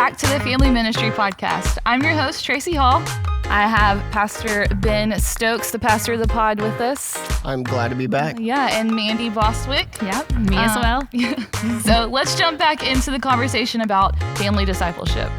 back to the Family Ministry Podcast. I'm your host, Traci Hall. I have Pastor Ben Stokes, the pastor of the pod, with us. I'm glad to be back. Yeah, and Mandy Bostwick. Yep, me as well. So let's jump back into the conversation about family discipleship.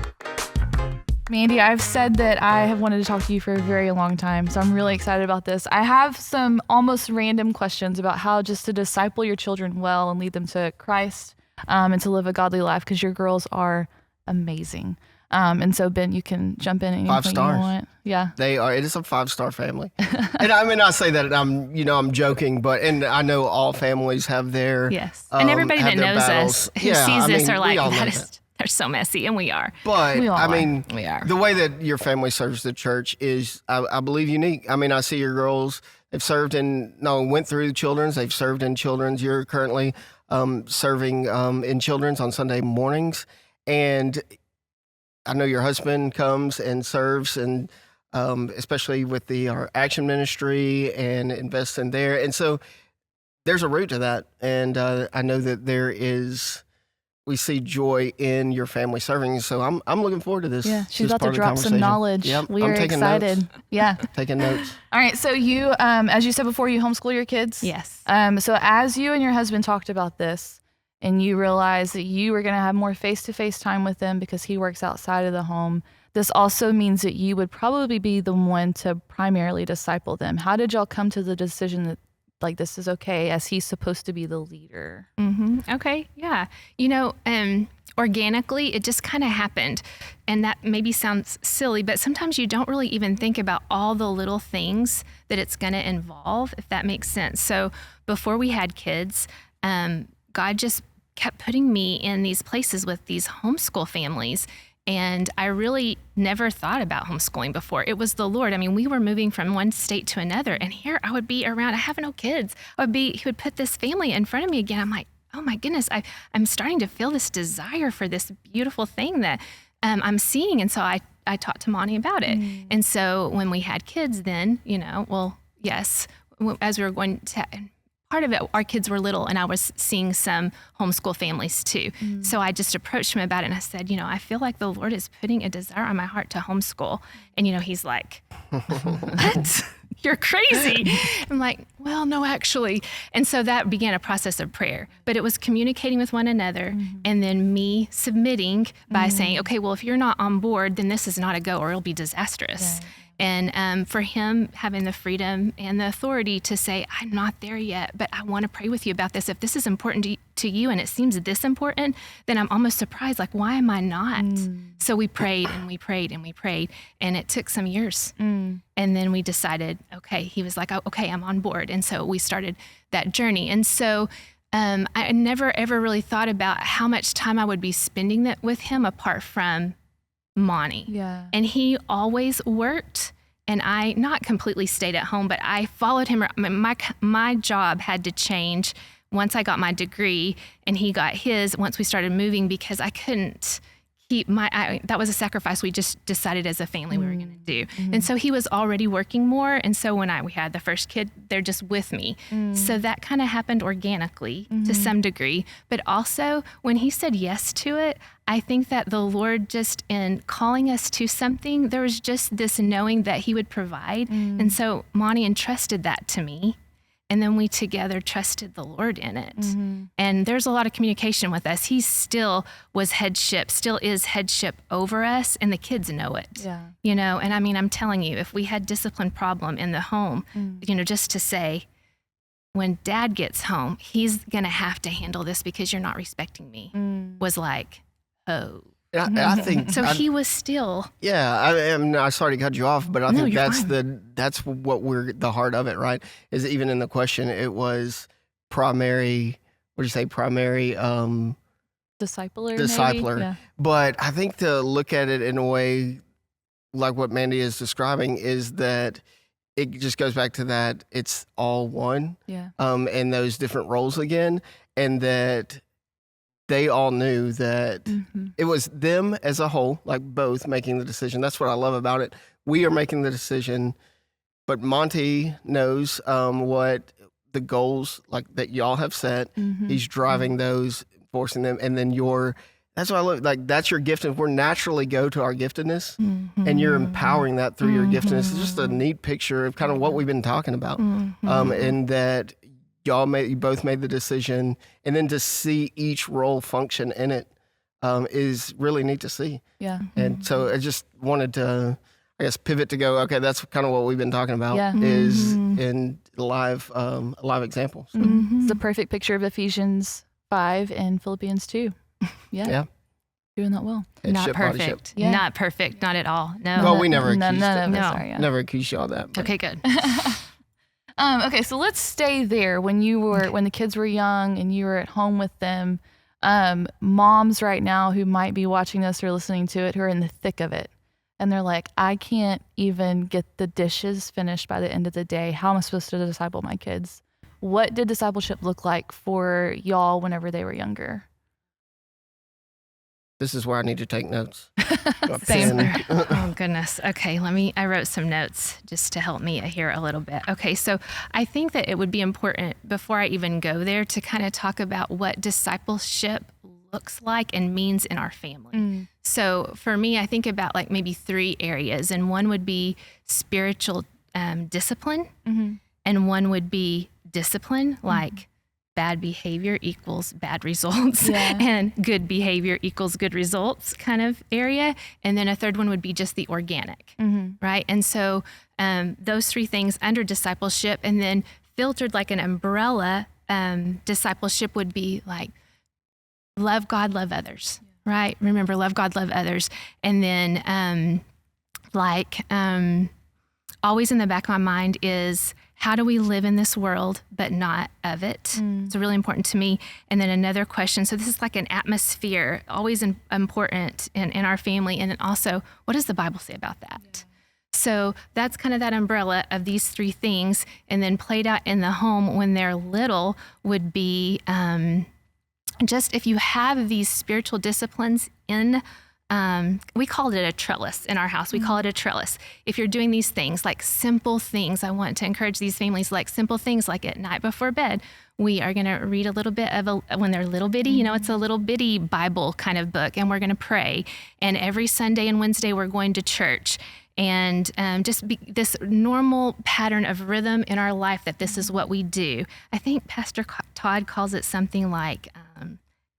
Mandy, I've said that I have wanted to talk to you for a very long time, so I'm really excited about this. I have some almost random questions about how just to disciple your children well and lead them to Christ and to live a godly life, because your girls are amazing. And so, Ben, you can jump in anything 5 stars. you want. Yeah. They are. It is a 5-star family. And I mean, I say that I'm joking, and I know all families have their Yes. And everybody that knows battles. us who sees this are like, that. they're so messy, and we are. But we all I are. mean, We are. the way that your family serves the church is, I believe, unique. I mean, I see your girls. They've went through children's. They've served in children's. You're currently serving in children's on Sunday mornings, and I know your husband comes and serves, and especially with our action ministry and invests in there. And so there's a root to that. And I know that we see joy in your family serving. So I'm looking forward to this. Yeah, she's this about to part of the drop some conversation. knowledge. Yep, We I'm are taking excited. Notes. Yeah. Taking notes. All right. So you, as you said before, you homeschool your kids? Yes. So as you and your husband talked about this, and you realized that you were going to have more face-to-face time with them because he works outside of the home, this also means that you would probably be the one to primarily disciple them. How did y'all come to the decision that, like, this is okay, as he's supposed to be the leader? Mm-hmm. Okay. Yeah. Organically, it just kind of happened. And that maybe sounds silly, but sometimes you don't really even think about all the little things that it's going to involve, if that makes sense. So before we had kids, God just kept putting me in these places with these homeschool families. And I really never thought about homeschooling before. It was the Lord. I mean, we were moving from one state to another, and here I would be around, I have no kids. He would put this family in front of me again. I'm like, oh my goodness, I'm starting to feel this desire for this beautiful thing that I'm seeing. And so I talked to Monty about it. And so when we had kids then, yes, as we were going to, part of it, our kids were little, and I was seeing some homeschool families too. So I just approached him about it, and I said, I feel like the Lord is putting a desire on my heart to homeschool. And, he's like, what? You're crazy. I'm like, well, no, actually. And so that began a process of prayer. But it was communicating with one another, and then me submitting by saying, okay, well, if you're not on board, then this is not a go, or it'll be disastrous. Right. And for him having the freedom and the authority to say, I'm not there yet, but I want to pray with you about this. If this is important to you and it seems this important, then I'm almost surprised, like, why am I not? So we prayed and we prayed and we prayed, and it took some years. And then we decided, okay, he was like, oh, okay, I'm on board. And so we started that journey. And so I never, ever really thought about how much time I would be spending that with him apart from Monty. Yeah. And he always worked, and I not completely stayed at home, but I followed him. My job had to change once I got my degree, and he got his once we started moving, because I couldn't keep that was a sacrifice we just decided as a family we were going to do. And so he was already working more, and so when we had the first kid, they're just with me. So that kind of happened organically to some degree, but also when he said yes to it, I think that the Lord, just in calling us to something, there was just this knowing that he would provide. And so Monty entrusted that to me. And then we together trusted the Lord in it. And there's a lot of communication with us. He still is headship over us, and the kids know it. Yeah. And I mean, I'm telling you, if we had discipline problem in the home, just to say, when Dad gets home, he's going to have to handle this because you're not respecting me, was like, oh. I think so. He was still. Yeah, I'm sorry to cut you off, but I think that's what the heart of it, right? Is even in the question, it was primary. What do you say? Primary discipler. Yeah. But I think to look at it in a way like what Mandy is describing is that it just goes back to that it's all one. Yeah. And those different roles again, and that they all knew that it was them as a whole, like both making the decision. That's what I love about it. We are making the decision, but Monty knows what the goals like that y'all have set. He's driving those, forcing them, and then you're That's why I look like that's your giftedness. We're naturally go to our giftedness, and you're empowering that through your giftedness. It's just a neat picture of kind of what we've been talking about, and that you both made the decision, and then to see each role function in it is really neat to see. Yeah. And so I just wanted to, I guess, pivot to go. Okay, that's kind of what we've been talking about. Is in live examples. So. It's the perfect picture of Ephesians 5 and Philippians 2. Yeah. Doing that well. Not perfect. Yeah. Not perfect. Not at all. No. Well, we never accused none it. of us are, yeah. Never accused y'all of that. But. Okay, good. Okay, so let's stay there when the kids were young and you were at home with them. Moms right now who might be watching this or listening to it who are in the thick of it. And they're like, I can't even get the dishes finished by the end of the day. How am I supposed to disciple my kids? What did discipleship look like for y'all whenever they were younger? This is where I need to take notes. Same. Oh, goodness. Okay, I wrote some notes just to help me here a little bit. Okay, so I think that it would be important before I even go there to kind of talk about what discipleship looks like and means in our family. So for me, I think about like maybe 3 areas, and one would be spiritual discipline, and one would be discipline, like bad behavior equals bad results and good behavior equals good results kind of area. And then a third one would be just the organic, right? And so those 3 things under discipleship, and then filtered like an umbrella, discipleship would be like love God, love others, right? Remember, love God, love others. And then always in the back of my mind is, how do we live in this world, but not of it? It's really important to me. And then another question. So this is like an atmosphere, always important in our family. And then also, what does the Bible say about that? Yeah. So that's kind of that umbrella of these 3 things. And then played out in the home when they're little would be just if you have these spiritual disciplines in we called it a trellis in our house. We call it a trellis. If you're doing these things, like simple things, I want to encourage these families, like simple things, like at night before bed, we are going to read a little bit of when they're little bitty, it's a little bitty Bible kind of book, and we're going to pray. And every Sunday and Wednesday, we're going to church. And just this normal pattern of rhythm in our life, that this is what we do. I think Pastor Todd calls it something like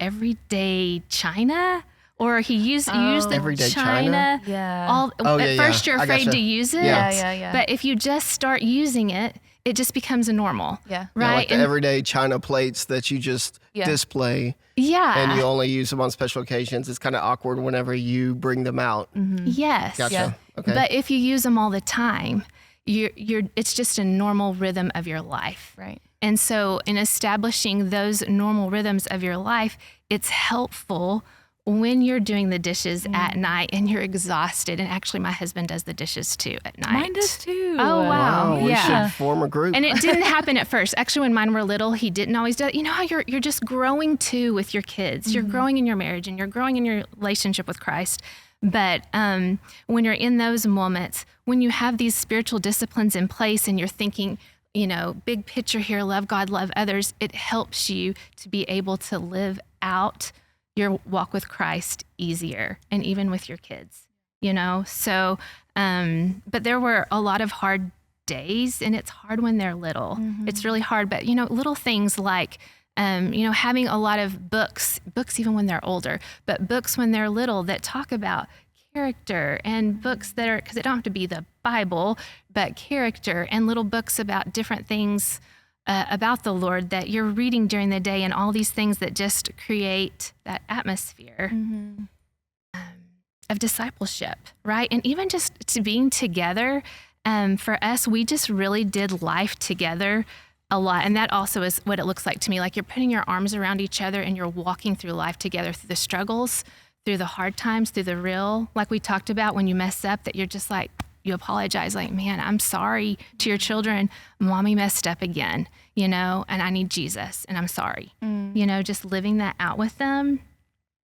everyday China. Or he used the Everyday China. Yeah. At first you're afraid to use it. Yeah. But if you just start using it, it just becomes a normal. Yeah. Right. Like the everyday China plates that you just display. Yeah. And you only use them on special occasions. It's kind of awkward whenever you bring them out. Yes. Gotcha. Yeah. Okay. But if you use them all the time, it's just a normal rhythm of your life. Right. And so in establishing those normal rhythms of your life, it's helpful when you're doing the dishes at night and you're exhausted. And actually, my husband does the dishes too at night. Mine does too. Oh, wow. We should form a group. And it didn't happen at first. Actually, when mine were little, he didn't always do it. You know how you're just growing too with your kids. You're growing in your marriage and you're growing in your relationship with Christ. But when you're in those moments, when you have these spiritual disciplines in place and you're thinking, big picture here, love God, love others, it helps you to be able to live out your walk with Christ easier, and even with your kids, So, but there were a lot of hard days, and it's hard when they're little. It's really hard, but little things like, having a lot of books even when they're older, but books when they're little that talk about character, and books that are, because it don't have to be the Bible, but character, and little books about different things about the Lord that you're reading during the day, and all these things that just create that atmosphere of discipleship, right? And even just to being together, for us, we just really did life together a lot. And that also is what it looks like to me. Like you're putting your arms around each other and you're walking through life together, through the struggles, through the hard times, through the real, like we talked about, when you mess up, that you're just like, you apologize, like, man, I'm sorry to your children. Mommy messed up again, and I need Jesus, and I'm sorry. Just living that out with them.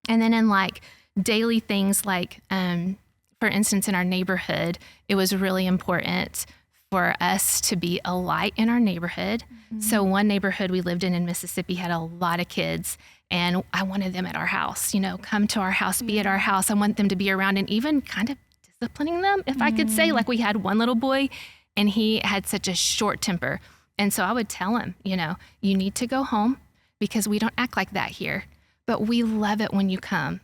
And then in like daily things, like, for instance, in our neighborhood, it was really important for us to be a light in our neighborhood. So one neighborhood we lived in Mississippi had a lot of kids, And I wanted them at our house, come to our house, be at our house. I want them to be around and even kind of disciplining them, if I could say. Like we had one little boy and he had such a short temper. And so I would tell him, you need to go home because we don't act like that here, but we love it when you come.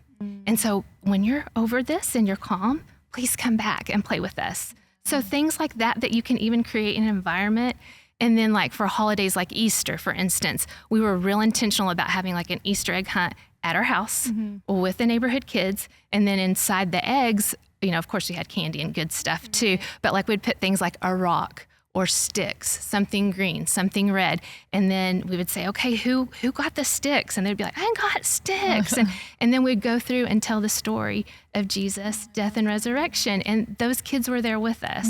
And so when you're over this and you're calm, please come back and play with us. So things like that you can even create an environment. And then like for holidays like Easter, for instance, we were real intentional about having like an Easter egg hunt at our house with the neighborhood kids. And then inside the eggs, of course we had candy and good stuff too, but like we'd put things like a rock or sticks, something green, something red. And then we would say, okay, who got the sticks? And they'd be like, I got sticks. and then we'd go through and tell the story of Jesus' death and resurrection. And those kids were there with us.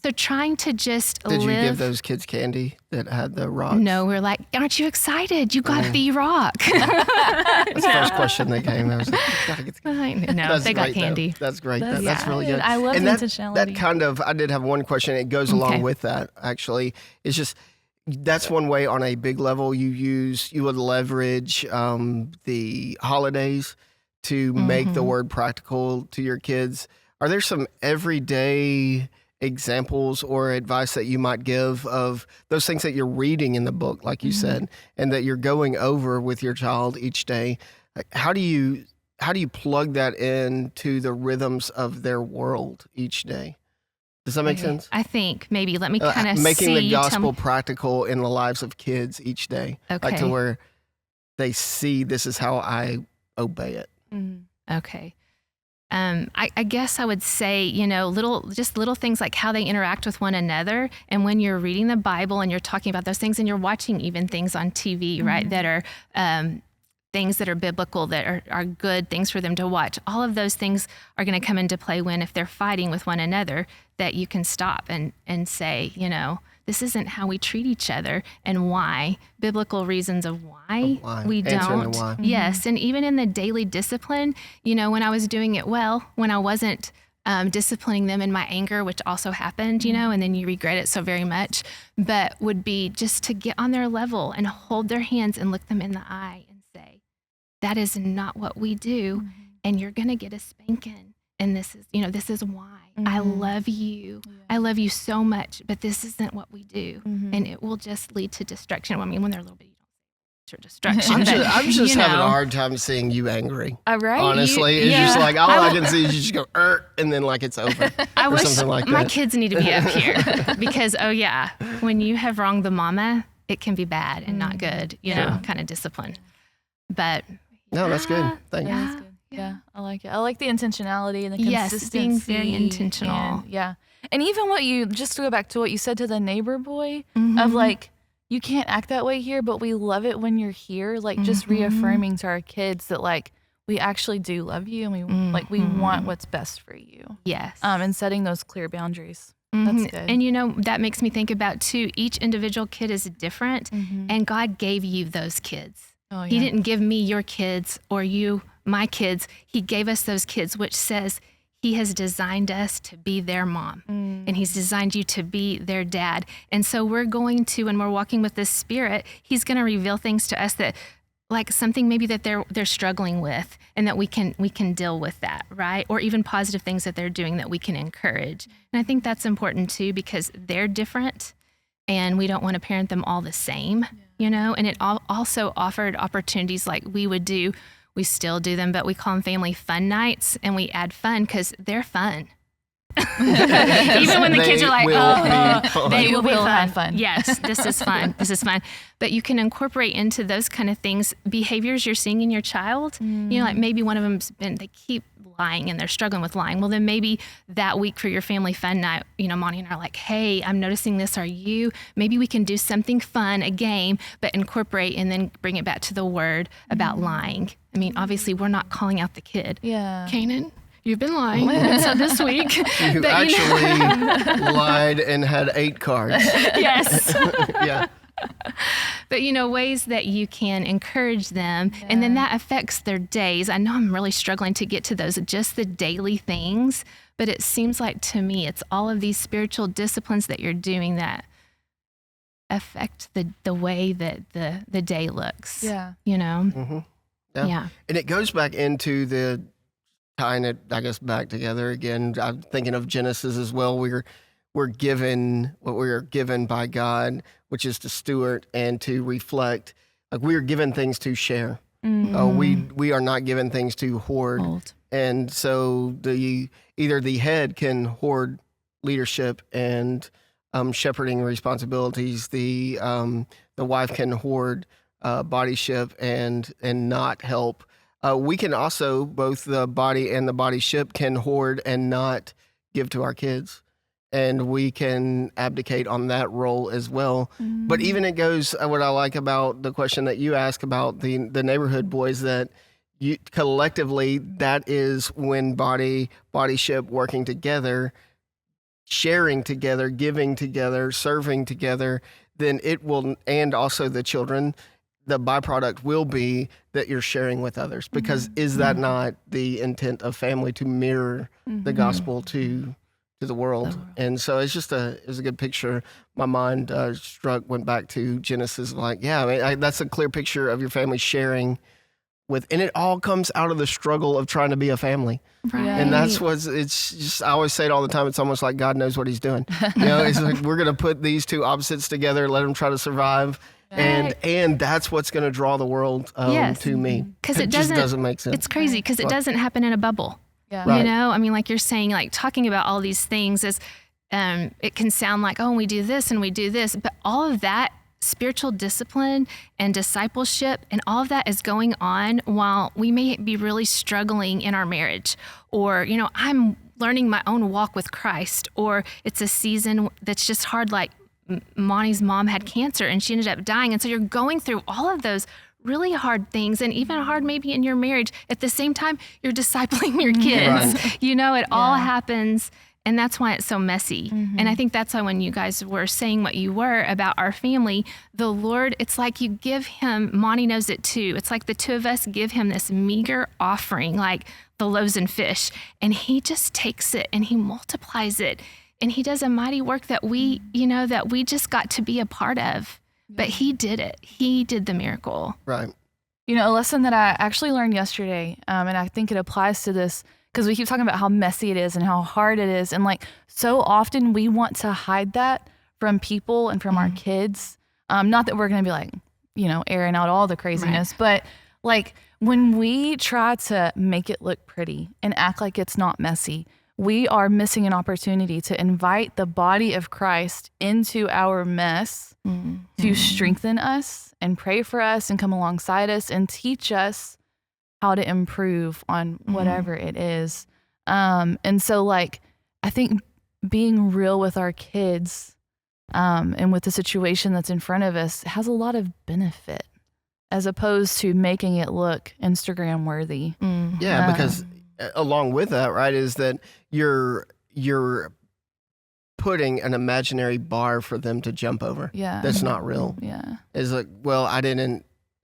So trying to just Did you give those kids candy that had the rocks? No, we're like, aren't you excited? You got the rock. That's the first question they came. I was like, you gotta get the candy. No, they got candy. Though. That's great. That's really good. I love and the that, intentionality. That kind of, I did have one question. It goes along with that, actually. It's just, that's one way on a big level you would leverage the holidays to make the word practical to your kids. Are there some everyday examples or advice that you might give of those things that you're reading in the book, like you said, and that you're going over with your child each day? How do you plug that into the rhythms of their world each day? Does that make sense? I think maybe let me kind of making the gospel practical in the lives of kids each day, like to where they see this is how I obey it. Okay. I guess I would say, little things like how they interact with one another. And when you're reading the Bible and you're talking about those things and you're watching even things on TV, right, that are things that are biblical, that are good things for them to watch. All of those things are going to come into play when, if they're fighting with one another, that you can stop and say, this isn't how we treat each other, and why, biblical reasons of why we don't. Why. Yes, and even in the daily discipline, when I was doing it well, when I wasn't disciplining them in my anger, which also happened, and then you regret it so very much, but would be just to get on their level and hold their hands and look them in the eye and say, that is not what we do, and you're going to get a spanking, and this is why. I love you. Yeah. I love you so much, but this isn't what we do. And it will just lead to destruction. I mean, when they're a little bit, you don't say destruction. I'm just having a hard time seeing you angry. Right? Honestly, it's just like, all I can see is you just go, and then like it's over. I wish something like my that. kids need to be up here because, when you have wronged the mama, it can be bad and not good, kind of discipline. But no, that's good. Thank you. That's good. Yeah, I like it. I like the intentionality and the consistency. Yes, being very intentional. And even just to go back to what you said to the neighbor boy of like, you can't act that way here, but we love it when you're here. Like just reaffirming to our kids that like, we actually do love you and we want what's best for you. Yes. And setting those clear boundaries. That's good. And that makes me think about too, each individual kid is different and God gave you those kids. Oh, yeah. He didn't give me your kids or you my kids. He gave us those kids, which says he has designed us to be their mom and he's designed you to be their dad. And so we're going to, when we're walking with this Spirit, he's going to reveal things to us that like something maybe that they're struggling with and that we can deal with that, right? Or even positive things that they're doing that we can encourage. And I think that's important too, because they're different and we don't want to parent them all the same, and it also offered opportunities like we would do. We still do them, but we call them family fun nights, and we add fun because they're fun. Even when the kids are like, they will have fun. Yes, this is fun. This is fun. But you can incorporate into those kind of things behaviors you're seeing in your child. Like maybe one of them's they keep lying and they're struggling with lying. Well, then maybe that week for your family fun night, Monty and I are like, hey, I'm noticing this. Are you? Maybe we can do something fun, a game, but incorporate and then bring it back to the word about lying. I mean, obviously, we're not calling out the kid. Yeah. Kanan, you've been lying. So this week. You actually lied and had 8 cards. Yes. Yeah. But, ways that you can encourage them, and then that affects their days. I know I'm really struggling to get to those, just the daily things, but it seems like to me it's all of these spiritual disciplines that you're doing that affect the way that the day looks. Yeah. Yeah. And it goes back into the tying it, I guess, back together again. I'm thinking of Genesis as well. We're given what we are given by God, which is to steward and to reflect. Like we are given things to share. We are not given things to hoard. Hold. And so either the head can hoard leadership and shepherding responsibilities. The wife can hoard bodyship and not help. We can also, both the body and the bodyship can hoard and not give to our kids. And we can abdicate on that role as well. But even it goes, what I like about the question that you asked about the neighborhood boys, that you collectively, that is when bodyship working together, sharing together, giving together, serving together, then it will, and also the children, the byproduct will be that you're sharing with others. Because is that not the intent of family, to mirror the gospel to the world? And so it's a good picture. My mind went back to Genesis, like, yeah, I mean, that's a clear picture of your family sharing with, and it all comes out of the struggle of trying to be a family. Right. And that's it's just, I always say it all the time, it's almost like God knows what he's doing. It's like, we're going to put these two opposites together, let them try to survive. Right. And that's what's going to draw the world to me. Because it just doesn't make sense. It's crazy because it doesn't happen in a bubble. Yeah. Right. You know, I mean, like you're saying, like talking about all these things is, it can sound like, oh, we do this and we do this, but all of that spiritual discipline and discipleship and all of that is going on while we may be really struggling in our marriage, or, you know, I'm learning my own walk with Christ, or it's a season that's just hard, like Monty's mom had cancer and she ended up dying. And so you're going through all of those really hard things, and even hard maybe in your marriage. At the same time, you're discipling your kids. Right. You know, it all happens. And that's why it's so messy. And I think that's why when you guys were saying what you were about our family, the Lord, it's like you give him, Monty knows it too. It's like the two of us give him this meager offering, like the loaves and fish. And he just takes it and he multiplies it. And he does a mighty work that we, you know, that we just got to be a part of. But he did it. He did the miracle. Right. You know, a lesson that I actually learned yesterday, and I think it applies to this, because we keep talking about how messy it is and how hard it is. And like, so often we want to hide that from people and from our kids. Not that we're going to be like, you know, airing out all the craziness, but like when we try to make it look pretty and act like it's not messy, we are missing an opportunity to invite the body of Christ into our mess to strengthen us and pray for us and come alongside us and teach us how to improve on whatever it is. And so like, I think being real with our kids and with the situation that's in front of us has a lot of benefit, as opposed to making it look Instagram worthy. Yeah, because along with that, right, is that you're putting an imaginary bar for them to jump over. Yeah. That's not real. Yeah. It's like, well,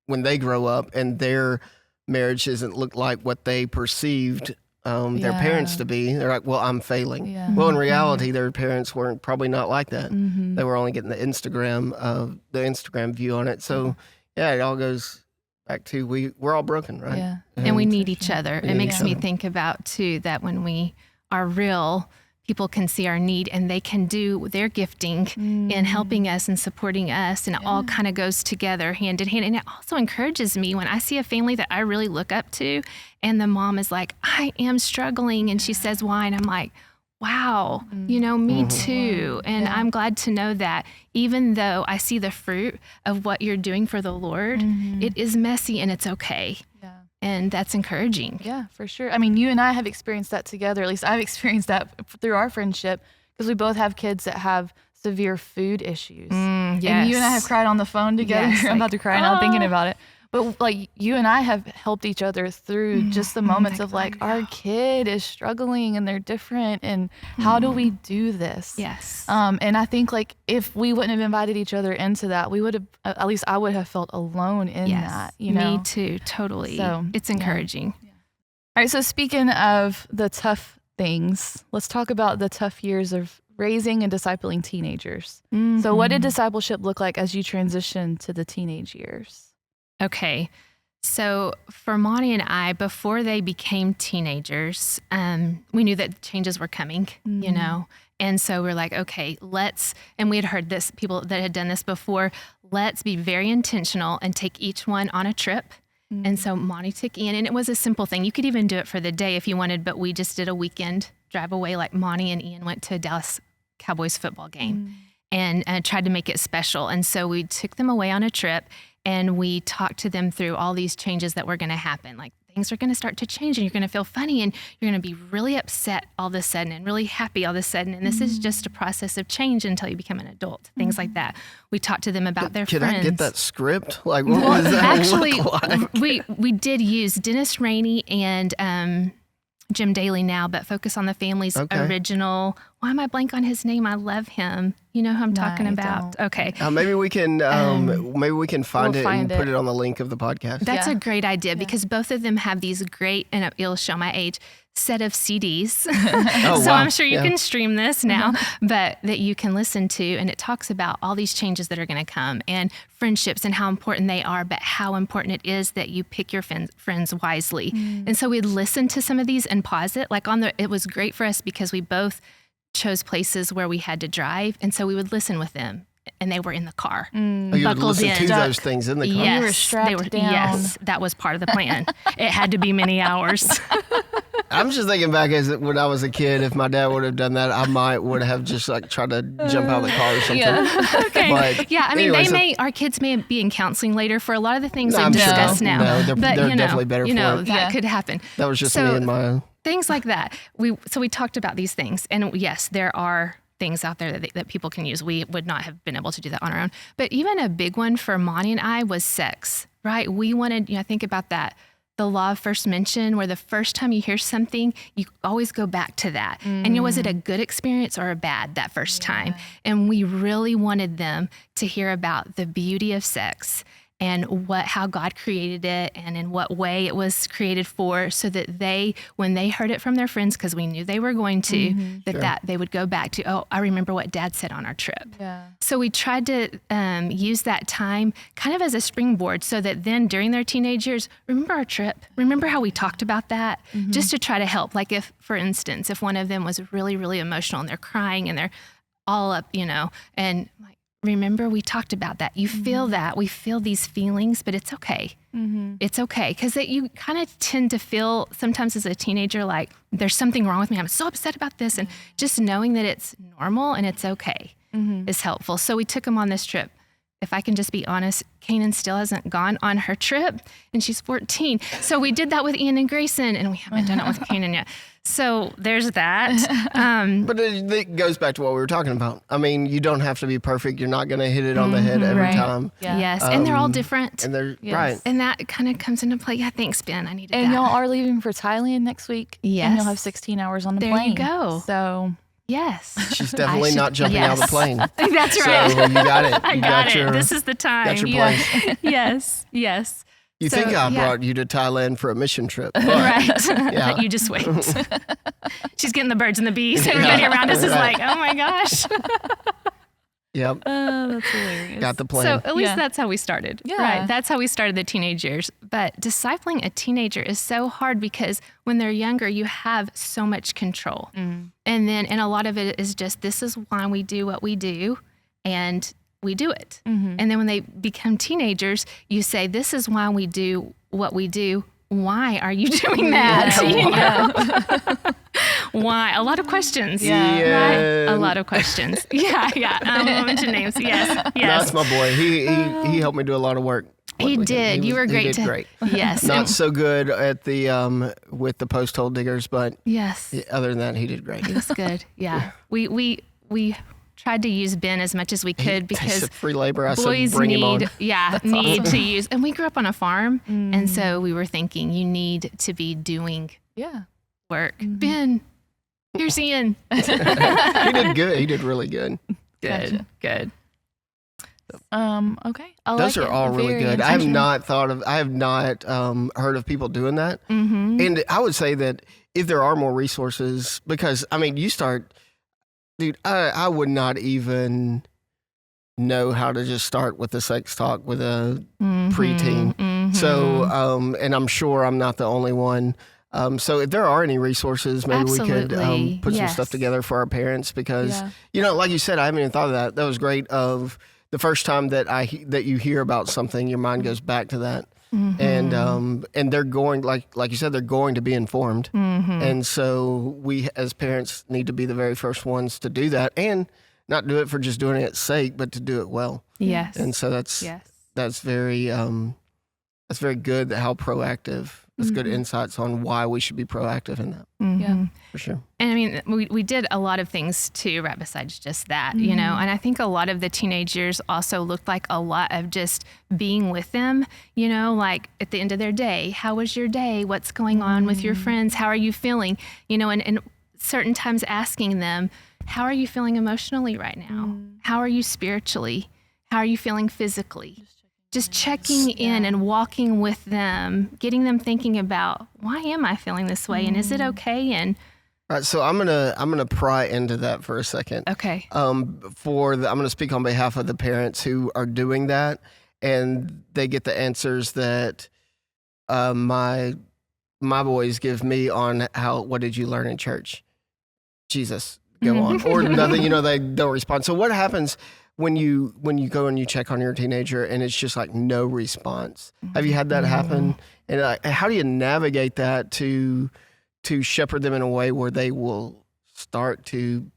when they grow up and their marriage doesn't look like what they perceived their parents to be, they're like, well, I'm failing. Yeah. Well, in reality, their parents weren't probably not like that. They were only getting the Instagram view on it. So yeah, it all goes back to we're all broken, right? Yeah. And we need each other. It makes me other. think about too that when we are real, people can see our need and they can do their gifting in helping us and supporting us. And it all kind of goes together hand in hand. And it also encourages me when I see a family that I really look up to and the mom is like, I am struggling. And she says why? And I'm like, wow, you know, me too. And I'm glad to know that even though I see the fruit of what you're doing for the Lord, it is messy and it's okay. Yeah. And that's encouraging. Yeah, for sure. I mean, you and I have experienced that together. At least I've experienced that through our friendship, because we both have kids that have severe food issues. And you and I have cried on the phone together. Yes, I'm about to cry now thinking about it. But like you and I have helped each other through just the moments of like, our kid is struggling and they're different, and how do we do this? Yes. And I think like if we wouldn't have invited each other into that, we would have, at least I would have felt alone in that, you know? Me too, totally. So, it's encouraging. All right, so speaking of the tough things, let's talk about the tough years of raising and discipling teenagers. So what did discipleship look like as you transitioned to the teenage years? Okay. So for Monty and I, before they became teenagers, we knew that changes were coming, you know? And so we're like, okay, and we had heard this, people that had done this before, let's be very intentional and take each one on a trip. And so Monty took Ian, and it was a simple thing. You could even do it for the day if you wanted, but we just did a weekend drive away. Like Monty and Ian went to a Dallas Cowboys football game and tried to make it special. And so we took them away on a trip, and we talked to them through all these changes that were going to happen. Like things are going to start to change, and you're going to feel funny, and you're going to be really upset all of a sudden and really happy all of a sudden. And this is just a process of change until you become an adult, things like that. We talked to them about their friends. Can I get that script? Like, what was that Actually, look like? we did use Dennis Rainey and Jim Daly now, but Focus on the Family's original. Why am I blank on his name? I love him. You know who I'm talking about? Don't. Okay. Maybe we can find it and put it on the link of the podcast. That's a great idea because both of them have these great, and it'll show my age, set of CDs. So I'm sure you can stream this now, but that you can listen to. And it talks about all these changes that are going to come and friendships and how important they are, but how important it is that you pick your friends wisely. And so we'd listen to some of these and pause it. Like it was great for us because we both chose places where we had to drive. And so we would listen with them. And they were in the car, you would buckled listen in. to those things in the car. Yes, You were strapped down. Yes, that was part of the plan. It had to be many hours. I'm just thinking back as when I was a kid, if my dad would have done that, I would have just like tried to jump out of the car or something. Yeah. Okay. But yeah, I mean, anyways, our kids may be in counseling later for a lot of the things I'm we sure. discuss now. No, they're but, definitely better for it. that could happen. That was just So, me and my... Things like that. We talked about these things. And yes, there are things out there that people can use. We would not have been able to do that on our own. But even a big one for Monty and I was sex, right? We wanted, think about that. The law of first mention, where the first time you hear something, you always go back to that. And was it a good experience or a bad that first time? And we really wanted them to hear about the beauty of sex and how God created it and in what way it was created for, so that when they heard it from their friends, because we knew they were going to, that they would go back to, oh, I remember what Dad said on our trip. Yeah. So we tried to use that time kind of as a springboard, so that then during their teenage years, remember our trip, remember how we talked about that, just to try to help. Like if, for instance, if one of them was really, really emotional and they're crying and they're all up, and like, remember we talked about that. You feel that. We feel these feelings, but it's okay. It's okay. Because you kind of tend to feel sometimes as a teenager like there's something wrong with me. I'm so upset about this. And just knowing that it's normal and it's okay is helpful. So we took them on this trip. If I can just be honest, Kanan still hasn't gone on her trip, and she's 14. So we did that with Ian and Grayson, and we haven't done it with Kanan yet. So there's that. But it goes back to what we were talking about. I mean, you don't have to be perfect. You're not going to hit it on the head every time. Yeah. Yes, and they're all different. And they're Yes. right. And that kind of comes into play. Yeah, thanks, Ben. I needed And that. y'all are leaving for Thailand next week. Yes. And you'll have 16 hours on the There plane. you go. So Yes. She's definitely not jumping out of the plane. That's right. So you got it. I You got it. your, This is the time. got your Yeah. place. Yes. You So, think I yeah. brought you to Thailand for a mission trip. But Right. Yeah. You just wait. She's getting the birds and the bees. Everybody around us is like, oh my gosh. Yep. oh, that's hilarious. Got the plane. So at least Yeah. that's how we started. Yeah. Right. That's how we started the teenage years. But discipling a teenager is so hard because when they're younger, you have so much control. And a lot of it is just, this is why we do what we do. And we do it. And then when they become teenagers, you say, this is why we do what we do. Why are you doing that? Why? A lot of questions. Yeah. Right? A lot of questions. Yeah. I won't mention names. Yes. That's my boy. He helped me do a lot of work. He did. You were great. He did great. Yes. Not so good at the with the post hole diggers, but Yes. other than that, he did great. It was good. Yeah. We tried to use Ben as much as we could He because said free labor. I boys said bring him on. need to use. And we grew up on a farm, and so we were thinking you need to be doing Yeah. work. Ben, here's Ian. He did good. He did really good. Gotcha. Good. Okay. I Those like are it. all really Very good. I have intentional. not heard of people doing that. Mm-hmm. And I would say that if there are more resources, because I mean, dude, I would not even know how to just start with the sex talk with a preteen. So, and I'm sure I'm not the only one. So if there are any resources, maybe we could Absolutely. put some Yes. stuff together for our parents because, Yeah. you know, like you said, I haven't even thought of that. That was great. Of the first time that you hear about something, your mind goes back to that. And they're going, like you said, they're going to be informed. And so we as parents need to be the very first ones to do that and not do it for just doing its sake, but to do it well. Yes. And so that's very good. How proactive. That's good insights on why we should be proactive in that. Yeah. For sure. And I mean, we did a lot of things too, right, besides just that, you know, and I think a lot of the teenage years also looked like a lot of just being with them, you know, like at the end of their day, how was your day? What's going on with your friends? How are you feeling? You know, and certain times asking them, how are you feeling emotionally right now? How are you spiritually? How are you feeling physically? Just checking in and walking with them, getting them thinking about, why am I feeling this way? And is it okay? And All right, so I'm gonna pry into that for a second. okay. I'm gonna speak on behalf of the parents who are doing that, and they get the answers that my boys give me on what did you learn in church? Jesus, go on, or nothing. You know, they don't respond. So what happens when you go and you check on your teenager and it's just like no response? Have you had that happen? And how do you navigate that to shepherd them in a way where they will start to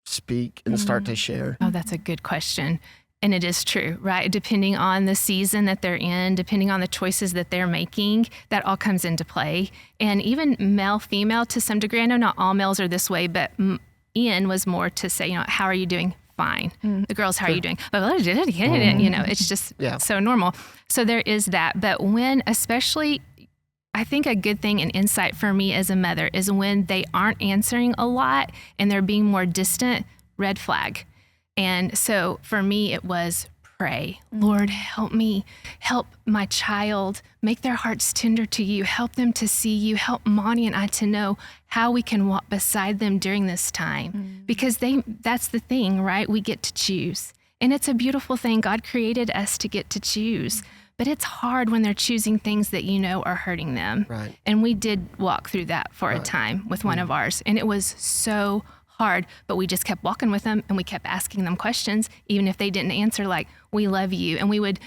speak and start to share? Oh, that's a good question. And it is true, right? Depending on the season that they're in, depending on the choices that they're making, that all comes into play. And even male, female to some degree. I know not all males are this way, but Ian was more to say, you know, how are you doing? Fine. The girls, how are you doing? You know, it's just so normal. So there is that. But when, especially, I think a good thing and insight for me as a mother is when they aren't answering a lot and they're being more distant, red flag. And so for me, it was pray. Lord, help me, help my child, make their hearts tender to you, help them to see you, help Monty and I to know how we can walk beside them during this time. Because that's the thing, right? We get to choose. And it's a beautiful thing. God created us to get to choose. But it's hard when they're choosing things that you know are hurting them. Right. And we did walk through that for a time with one of ours. And it was so hard, but we just kept walking with them and we kept asking them questions, even if they didn't answer, like, we love you. And we would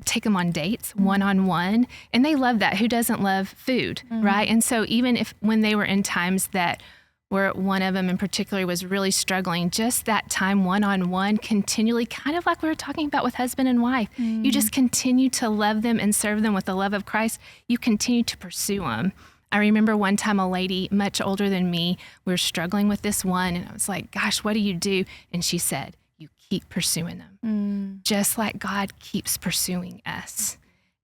take them on dates one-on-one. And they love that. Who doesn't love food, right? And so even when they were in times that where one of them in particular was really struggling, just that time one-on-one continually, kind of like we were talking about with husband and wife, you just continue to love them and serve them with the love of Christ. You continue to pursue them. I remember one time a lady much older than me, we were struggling with this one, and I was like, gosh, what do you do? And she said, you keep pursuing them, just like God keeps pursuing us.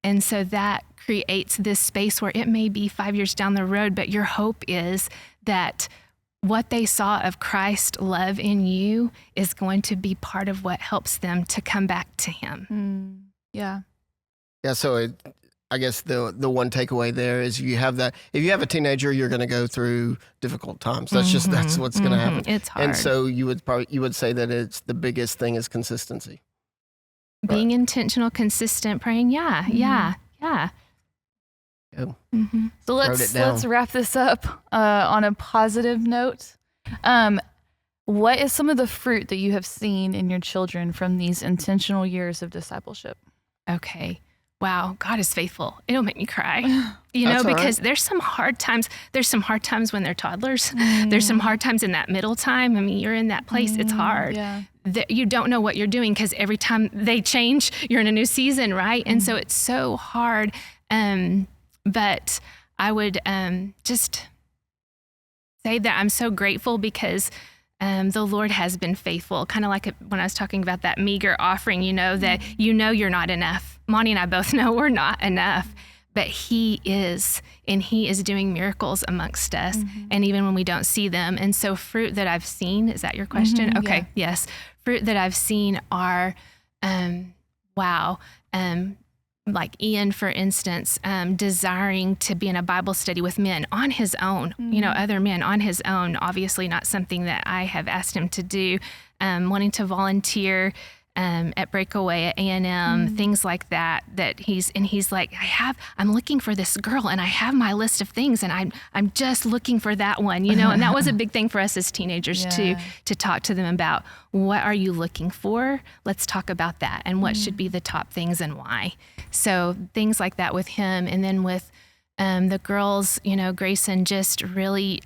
And so that creates this space where it may be 5 years down the road, but your hope is that what they saw of Christ's love in you is going to be part of what helps them to come back to him. Yeah. Yeah. So I guess the one takeaway there is you have that. If you have a teenager, you're going to go through difficult times. That's what's going to happen. It's hard. And so you would say that it's the biggest thing is consistency. Being intentional, consistent, praying. Yeah. Yeah. So let's wrap this up on a positive note. What is some of the fruit that you have seen in your children from these intentional years of discipleship? Okay. Wow, God is faithful. It'll make me cry, you That's know, all because right. there's some hard times. There's some hard times when they're toddlers. There's some hard times in that middle time. I mean, you're in that place. It's hard. Yeah. You don't know what you're doing because every time they change, you're in a new season, right? And so it's so hard. But I would just say that I'm so grateful because the Lord has been faithful, kind of like when I was talking about that meager offering, you know, that you know you're not enough. Monty and I both know we're not enough, but he is, and he is doing miracles amongst us, and even when we don't see them. And so fruit that I've seen, is that your question? Okay, yes. Fruit that I've seen are, like Ian, for instance, desiring to be in a Bible study with men on his own, you know, other men on his own, obviously not something that I have asked him to do, wanting to volunteer at Breakaway, at A&M, things like that, he's like, I'm looking for this girl and I have my list of things and I'm just looking for that one, and that was a big thing for us as teenagers too, to talk to them about, what are you looking for? Let's talk about that and what should be the top things and why. So things like that with him. And then with the girls, Grayson just really,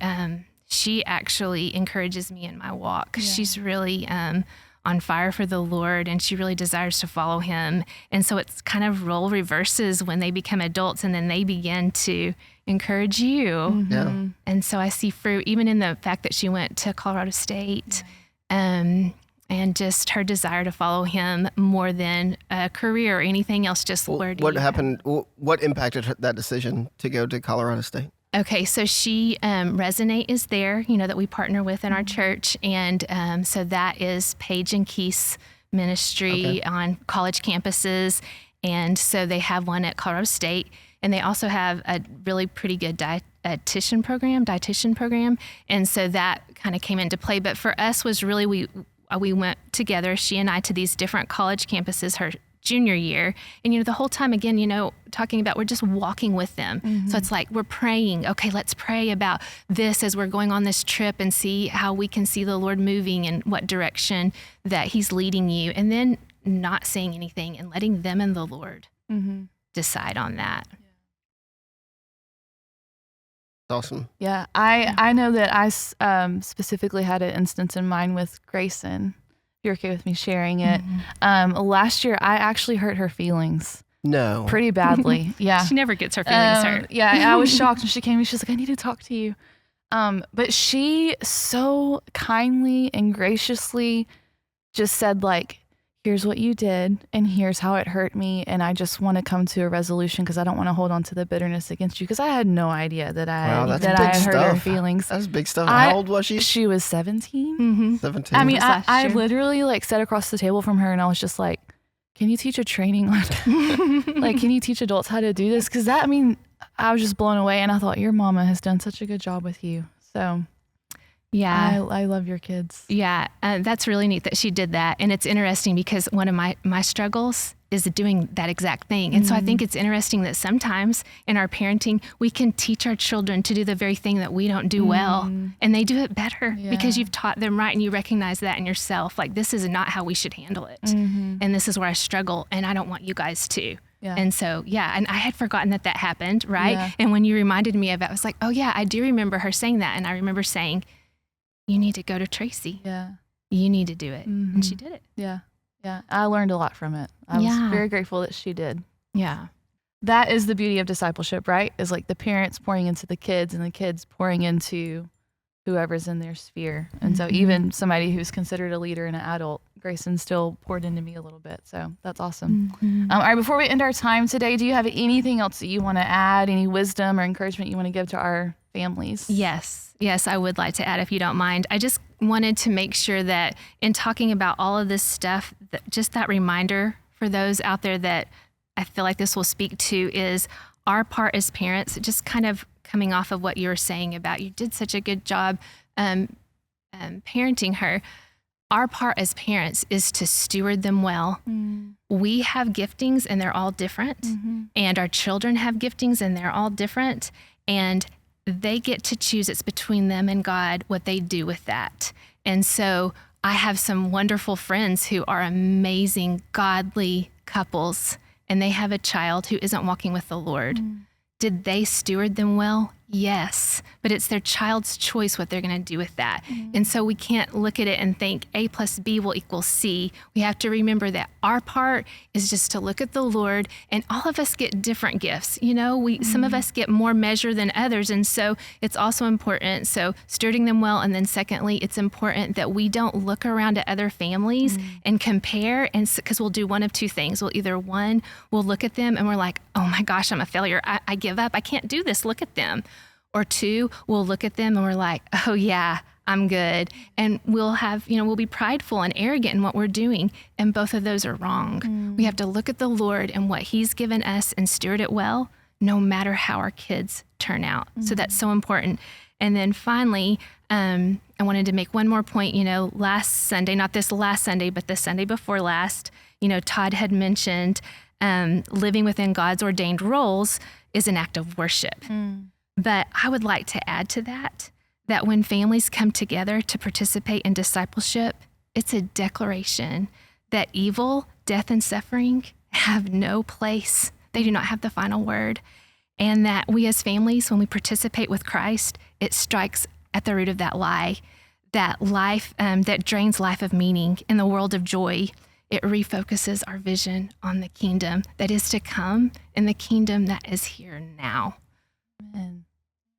she actually encourages me in my walk. She's really on fire for the Lord, and she really desires to follow him. And so it's kind of role reverses when they become adults, and then they begin to encourage you. Yeah. And so I see fruit even in the fact that she went to Colorado State, and just her desire to follow him more than a career or anything else. Just Lord. What happened? What impacted that decision to go to Colorado State? Okay, so she, Resonate is there, that we partner with in our church. And so that is Paige and Keith's ministry on college campuses. And so they have one at Colorado State. And they also have a really pretty good dietitian program. And so that kind of came into play. But for us was really, we went together, she and I, to these different college campuses her junior year. And, the whole time, again, talking about, we're just walking with them. So it's like, we're praying, okay, let's pray about this as we're going on this trip and see how we can see the Lord moving and what direction that he's leading you. And then not saying anything and letting them and the Lord decide on that. Awesome. Yeah, I know that I specifically had an instance in mind with Grayson. You're okay with me sharing it. Last year, I actually hurt her feelings. No. Pretty badly. Yeah. She never gets her feelings hurt. Yeah, I was shocked when she came to me. She was like, I need to talk to you. But she so kindly and graciously just said, like, here's what you did and here's how it hurt me. And I just want to come to a resolution because I don't want to hold on to the bitterness against you, because I had no idea that I had hurt her feelings. That's big stuff. How old was she? She was 17. 17. I mean, I literally sat across the table from her and I was just like, can you teach a training on can you teach adults how to do this? Because I was just blown away, and I thought, your mama has done such a good job with you. So yeah, I love your kids. Yeah, that's really neat that she did that. And it's interesting because one of my struggles is doing that exact thing. And so I think it's interesting that sometimes in our parenting, we can teach our children to do the very thing that we don't do well. And they do it better because you've taught them right and you recognize that in yourself. Like, this is not how we should handle it. And this is where I struggle, and I don't want you guys to. Yeah. And so, and I had forgotten that happened, right? Yeah. And when you reminded me of it, I was like, oh yeah, I do remember her saying that. And I remember saying, you need to go to Traci. Yeah. You need to do it. And she did it. Yeah. Yeah. I learned a lot from it. I was very grateful that she did. Yeah. That is the beauty of discipleship, right? Is like the parents pouring into the kids and the kids pouring into whoever's in their sphere. And so even somebody who's considered a leader and an adult, Grayson still poured into me a little bit. So that's awesome. All right, before we end our time today, do you have anything else that you want to add? Any wisdom or encouragement you want to give to our families? Yes, I would like to add, if you don't mind. I just wanted to make sure that in talking about all of this stuff, just that reminder for those out there that I feel like this will speak to is our part as parents, just kind of coming off of what you were saying about you did such a good job parenting her. Our part as parents is to steward them well. We have giftings and they're all different. And our children have giftings and they're all different. And they get to choose. It's between them and God what they do with that. And so I have some wonderful friends who are amazing, godly couples, and they have a child who isn't walking with the Lord. Did they steward them well? Yes, but it's their child's choice what they're going to do with that. And so we can't look at it and think A plus B will equal C. We have to remember that our part is just to look at the Lord, and all of us get different gifts. Some of us get more measure than others, and so it's also important. So stewarding them well, and then secondly, it's important that we don't look around at other families and compare, and because we'll do one of two things. We'll look at them and we're like, oh my gosh, I'm a failure. I give up. I can't do this. Look at them. Or two, we'll look at them and we're like, oh yeah, I'm good. And we'll be prideful and arrogant in what we're doing. And both of those are wrong. We have to look at the Lord and what he's given us and steward it well, no matter how our kids turn out. So that's so important. And then finally, I wanted to make one more point. Last Sunday, not this last Sunday, but the Sunday before last, Todd had mentioned living within God's ordained roles is an act of worship. But I would like to add to that when families come together to participate in discipleship, it's a declaration that evil, death, and suffering have no place. They do not have the final word. And that we as families, when we participate with Christ, it strikes at the root of that lie, that life that drains life of meaning in the world of joy. It refocuses our vision on the kingdom that is to come and the kingdom that is here now. Amen.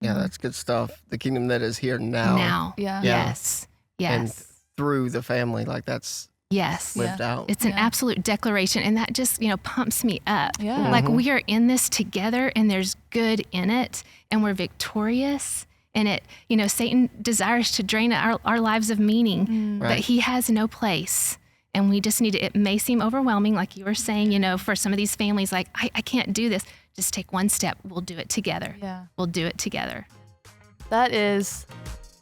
Yeah, that's good stuff. The kingdom that is here now. Now. Yeah. Yes. And through the family, like that's lived out. It's an absolute declaration, and that just, pumps me up. Yeah. Like we are in this together, and there's good in it, and we're victorious. And it, Satan desires to drain our lives of meaning, but he has no place. And we just need to, it may seem overwhelming, like you were saying, for some of these families, like, I can't do this. Just take one step. We'll do it together. Yeah. We'll do it together. That is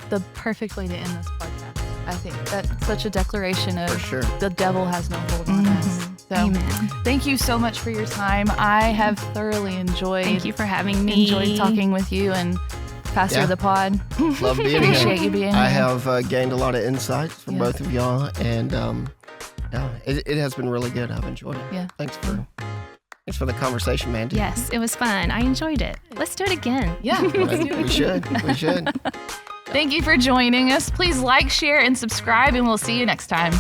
the perfect way to end this podcast. I think that's such a declaration of the devil has no hold on us. So Amen. Thank you so much for your time. I have thoroughly enjoyed. Thank you for having me. Enjoyed talking with you and Pastor of the pod. Love being here. Appreciate you being here. I have gained a lot of insights from both of y'all, and it has been really good. I've enjoyed it. Yeah. Thanks for the conversation, Mandy. Yes, it was fun. I enjoyed it. Let's do it again. Yeah. We should. Thank you for joining us. Please like, share, and subscribe, and we'll see you next time.